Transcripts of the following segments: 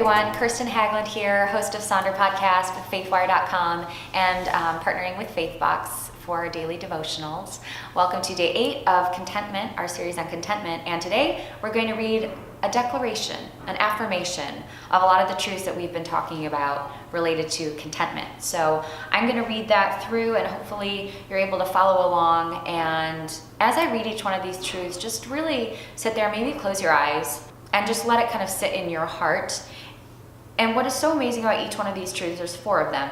everyone, Kirsten Hagland here, host of Sonder Podcast with faithwire.com and partnering with Faithbox for our daily devotionals. Welcome to day 8 of Contentment, our series on contentment. And today we're going to read a declaration, an affirmation of a lot of the truths that we've been talking about related to contentment. So I'm going to read that through and hopefully you're able to follow along. And as I read each one of these truths, just really sit there, maybe close your eyes and just let it kind of sit in your heart. And what is so amazing about each one of these truths, there's 4 of them,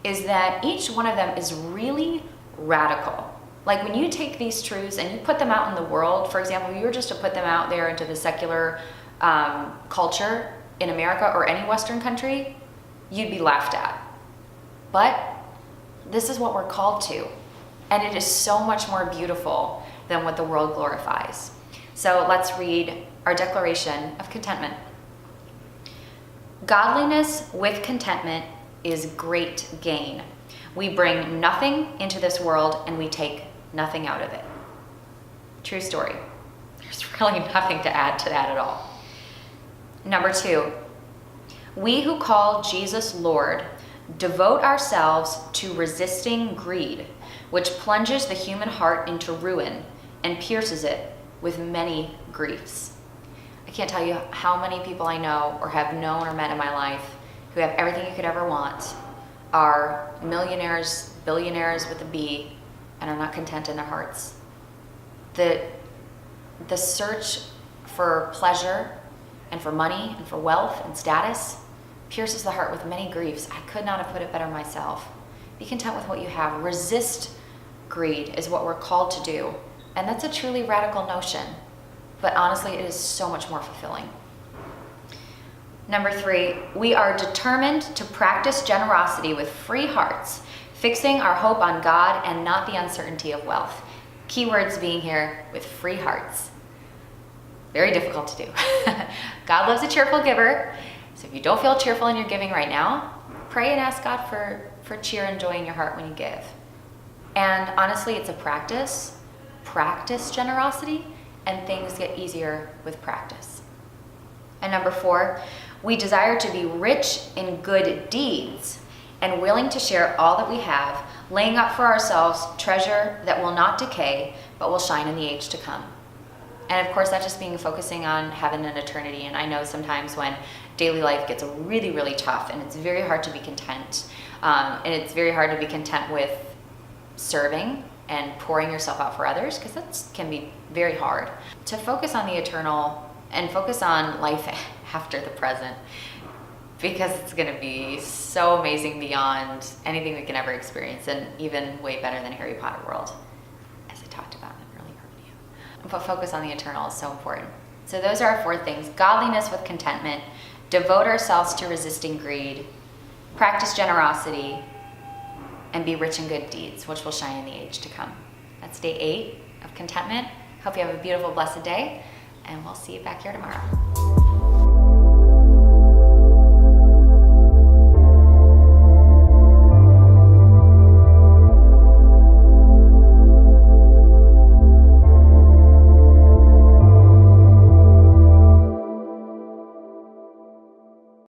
is that each one of them is really radical. Like when you take these truths and you put them out in the world, for example, if you were just to put them out there into the secular culture in America or any Western country, you'd be laughed at. But this is what we're called to. And it is so much more beautiful than what the world glorifies. So let's read our declaration of contentment. Godliness with contentment is great gain. We bring nothing into this world and we take nothing out of it. True story. There's really nothing to add to that at all. Number 2, we who call Jesus Lord devote ourselves to resisting greed, which plunges the human heart into ruin and pierces it with many griefs. I can't tell you how many people I know or have known or met in my life who have everything you could ever want, are millionaires, billionaires with a B, and are not content in their hearts. The search for pleasure and for money and for wealth and status pierces the heart with many griefs. I could not have put it better myself. Be content with what you have. Resist greed is what we're called to do. And that's a truly radical notion. But honestly, it is so much more fulfilling. Number 3, we are determined to practice generosity with free hearts, fixing our hope on God and not the uncertainty of wealth. Keywords being here with free hearts. Very difficult to do. God loves a cheerful giver. So if you don't feel cheerful in your giving right now, pray and ask God for cheer and joy in your heart when you give. And honestly, it's a practice. Practice generosity, and things get easier with practice. And number 4, we desire to be rich in good deeds and willing to share all that we have, laying up for ourselves treasure that will not decay, but will shine in the age to come. And of course, that just being focusing on heaven and eternity. And I know sometimes when daily life gets really, really tough and it's very hard to be content, and it's very hard to be content with serving and pouring yourself out for others, because that can be very hard. To focus on the eternal and focus on life after the present, because it's going to be so amazing beyond anything we can ever experience, and even way better than Harry Potter world, as I talked about in an earlier video. But focus on the eternal is so important. So those are our 4 things: godliness with contentment, devote ourselves to resisting greed, practice generosity, and be rich in good deeds, which will shine in the age to come. That's day 8 of contentment. Hope you have a beautiful, blessed day, and we'll see you back here tomorrow.